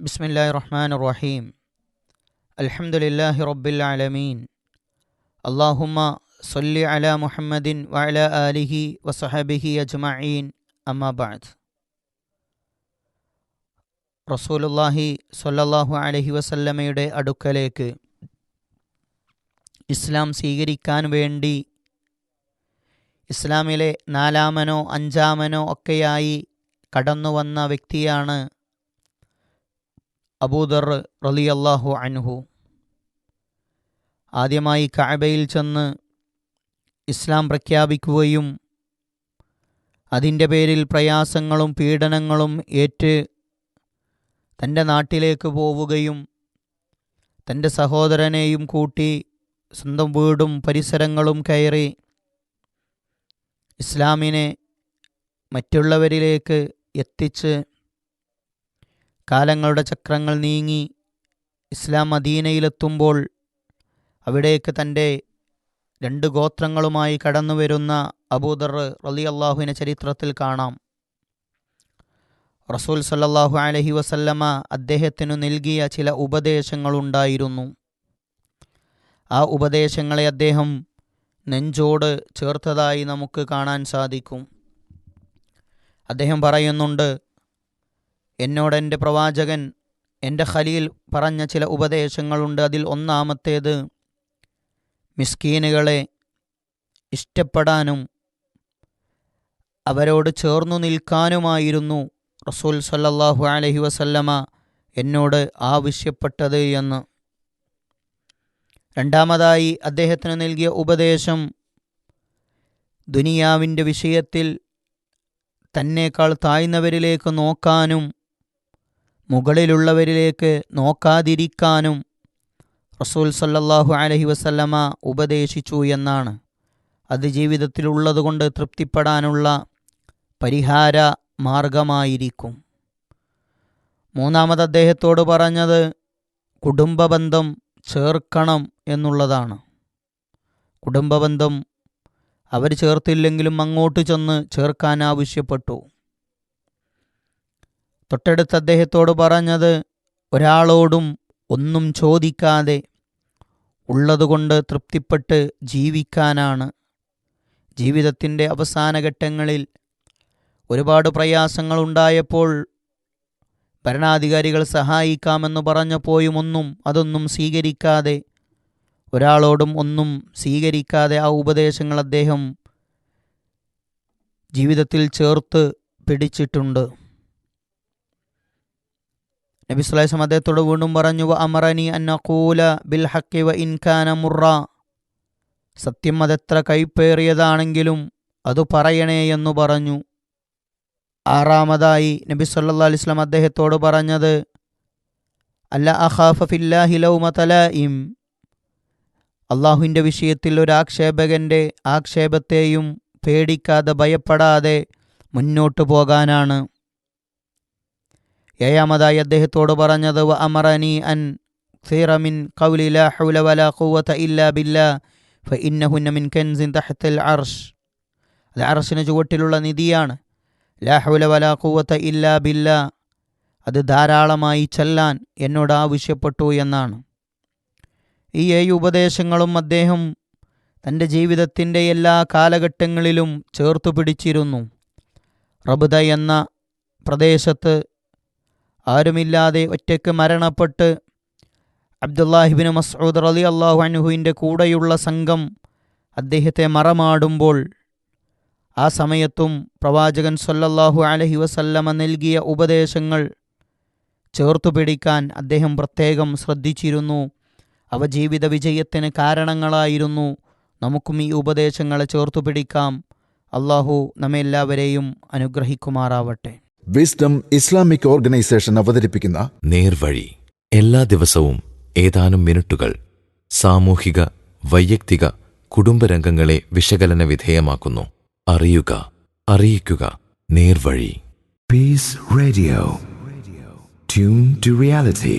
ബിസ്മില്ലാഹിർ റഹ്മാനിർ റഹീം. അൽഹംദുലില്ലാഹി റബ്ബിൽ ആലമീൻ. അല്ലാഹുമ്മ സ്വല്ലി അലാ മുഹമ്മദിൻ വഅലാ ആലിഹി വസഹബിഹി അജ്മഈൻ. അമ്മാ ബഅദ്. റസൂലുള്ളാഹി സ്വല്ലല്ലാഹു അലൈഹി വസല്ലമയുടെ അടുക്കലേക്ക് ഇസ്ലാം സ്വീകരിക്കാൻ വേണ്ടി ഇസ്ലാമിലെ 4-മനോ 5-മനോ ഒക്കെയായി കടന്നു വന്ന വ്യക്തിയാണ് അബൂദർ റളിയല്ലാഹു അൻഹു. ആദ്യമായി കഅബയിൽ ചെന്ന് ഇസ്ലാം പ്രഖ്യാപിക്കുകയും അതിൻ്റെ പേരിൽ പ്രയാസങ്ങളും പീഡനങ്ങളും ഏറ്റ് തൻ്റെ നാട്ടിലേക്ക് പോവുകയും തൻ്റെ സഹോദരനെയും കൂട്ടി സ്വന്തം വീടും പരിസരങ്ങളും കയറി ഇസ്ലാമിനെ മറ്റുള്ളവരിലേക്ക് എത്തിച്ച് കാലങ്ങളുടെ ചക്രങ്ങൾ നീങ്ങി ഇസ്ലാം മദീനയിലെത്തുമ്പോൾ അവിടേക്ക് തൻ്റെ 2 ഗോത്രങ്ങളുമായി കടന്നു വരുന്ന അബൂദർ റളിയല്ലാഹുവിനെ ചരിത്രത്തിൽ കാണാം. റസൂൽ സല്ലല്ലാഹു അലൈഹി വസല്ലമ അദ്ദേഹത്തിനു നൽകിയ ചില ഉപദേശങ്ങളുണ്ടായിരുന്നു. ആ ഉപദേശങ്ങളെ അദ്ദേഹം നെഞ്ചോട് ചേർത്തതായി നമുക്ക് കാണാൻ സാധിക്കും. അദ്ദേഹം പറയുന്നുണ്ട്, എന്നോടെൻ്റെ പ്രവാചകൻ എൻ്റെ ഖലീൽ പറഞ്ഞ ചില ഉപദേശങ്ങളുണ്ട്. അതിൽ ഒന്നാമത്തേത് മിസ്കീനുകളെ ഇഷ്ടപ്പെടാനും അവരോട് ചേർന്നു നിൽക്കാനുമായിരുന്നു റസൂൽ സല്ലല്ലാഹു അലൈഹി വസല്ലമ എന്നോട് ആവശ്യപ്പെട്ടത് എന്ന്. രണ്ടാമതായി അദ്ദേഹത്തിന് നൽകിയ ഉപദേശം ദുനിയാവിൻ്റെ വിഷയത്തിൽ തന്നേക്കാൾ താഴ്ന്നവരിലേക്ക് നോക്കാനും മുകളിലുള്ളവരിലേക്ക് നോക്കാതിരിക്കാനും റസൂൽ സല്ലല്ലാഹു അലൈഹി വസല്ലമ ഉപദേശിച്ചു എന്നാണ്. അത് ജീവിതത്തിലുള്ളതുകൊണ്ട് തൃപ്തിപ്പെടാനുള്ള പരിഹാര മാർഗമായിരിക്കും. മൂന്നാമത് അദ്ദേഹത്തോട് പറഞ്ഞത് കുടുംബബന്ധം ചേർക്കണം എന്നുള്ളതാണ്. കുടുംബബന്ധം അവർ ചേർത്തില്ലെങ്കിലും അങ്ങോട്ട് ചെന്ന് ചേർക്കാൻ ആവശ്യപ്പെട്ടു. തൊട്ടടുത്ത് അദ്ദേഹത്തോട് പറഞ്ഞത് ഒരാളോടും ഒന്നും ചോദിക്കാതെ ഉള്ളതുകൊണ്ട് തൃപ്തിപ്പെട്ട് ജീവിക്കാനാണ്. ജീവിതത്തിൻ്റെ അവസാന ഘട്ടങ്ങളിൽ ഒരുപാട് പ്രയാസങ്ങളുണ്ടായപ്പോൾ ഭരണാധികാരികൾ സഹായിക്കാമെന്ന് പറഞ്ഞപ്പോഴും അതൊന്നും സ്വീകരിക്കാതെ, ഒരാളോടും ഒന്നും സ്വീകരിക്കാതെ ആ ഉപദേശങ്ങൾ അദ്ദേഹം ജീവിതത്തിൽ ചേർത്ത് പിടിച്ചിട്ടുണ്ട്. നബി സ്വല്ലല്ലാഹു അലൈഹി വസല്ലം അദ്ദേഹത്തോട് വീണ്ടും പറഞ്ഞു, അമറനി അൻ അഖൂല ബിൽ ഹഖി വ ഇൻ കാന മുറ. സത്യം അതെത്ര കൈപ്പേറിയതാണെങ്കിലും അത് പറയണേ എന്ന് പറഞ്ഞു. ആറാമതായി നബി സല്ലല്ലാഹു അലൈഹി വസല്ലം അദ്ദേഹത്തോട് പറഞ്ഞത് അല്ല അഖാഫ ഫില്ലാഹി ലൗമത ലായിം. അള്ളാഹുവിൻ്റെ വിഷയത്തിൽ ഒരു ആക്ഷേപകൻ്റെ ആക്ഷേപത്തെയും പേടിക്കാതെ ഭയപ്പെടാതെ മുന്നോട്ട് പോകാനാണ്. ഏഴാമതായി അദ്ദേഹത്തോട് പറഞ്ഞത് വ അമറനി അൻ ഖിറ മിൻ ഖൗലി ലാ ഹൗല വലാ ഖുവത ഇല്ലാ ബില്ലാ ഫഇന്നഹുന്ന മിൻ കൻസിൻ തഹ്തൽ അർശ്. അത് അർശിന് ചുവട്ടിലുള്ള നിധിയാണ്. ലാ ഹൗല വലാ ഖുവത ഇല്ലാ ബില്ലാ, അത് ധാരാളമായി ചൊല്ലാൻ എന്നോട് ആവശ്യപ്പെട്ടു എന്നാണ്. ഈ 7 ഉപദേശങ്ങളും അദ്ദേഹം തൻ്റെ ജീവിതത്തിൻ്റെ എല്ലാ കാലഘട്ടങ്ങളിലും ചേർത്തു പിടിച്ചിരുന്നു. റബ്ദ എന്ന പ്രദേശത്ത് ആരുമില്ലാതെ ഒറ്റയ്ക്ക് മരണപ്പെട്ട് അബ്ദുല്ലാഹിബ്നു മസ്ഊദ് റളിയല്ലാഹു അൻഹുവിൻ്റെ കൂടെയുള്ള സംഘം അദ്ദേഹത്തെ മറമാടുമ്പോൾ ആ സമയത്തും പ്രവാചകൻ സ്വല്ലല്ലാഹു അലൈഹി വസല്ലമ നൽകിയ ഉപദേശങ്ങൾ ചേർത്തു പിടിക്കാൻ അദ്ദേഹം പ്രത്യേകം ശ്രദ്ധിച്ചിരുന്നു. അവ ജീവിത വിജയത്തിന് കാരണങ്ങളായിരുന്നു. നമുക്കും ഈ ഉപദേശങ്ങളെ ചേർത്തു പിടിക്കാം. അള്ളാഹു നമ്മെല്ലാവരെയും അനുഗ്രഹിക്കുമാറാവട്ടെ. വിസ്ഡം ഇസ്ലാമിക് ഓർഗനൈസേഷൻ അവതരിപ്പിക്കുന്ന നേർവഴി എല്ലാ ദിവസവും ഏതാനും മിനിറ്റുകൾ സാമൂഹിക, വൈയക്തിക, കുടുംബരംഗങ്ങളെ വിശകലന വിധേയമാക്കുന്നു. അറിയുക, അറിയിക്കുക. നേർവഴി. Peace Radio. Tune to reality.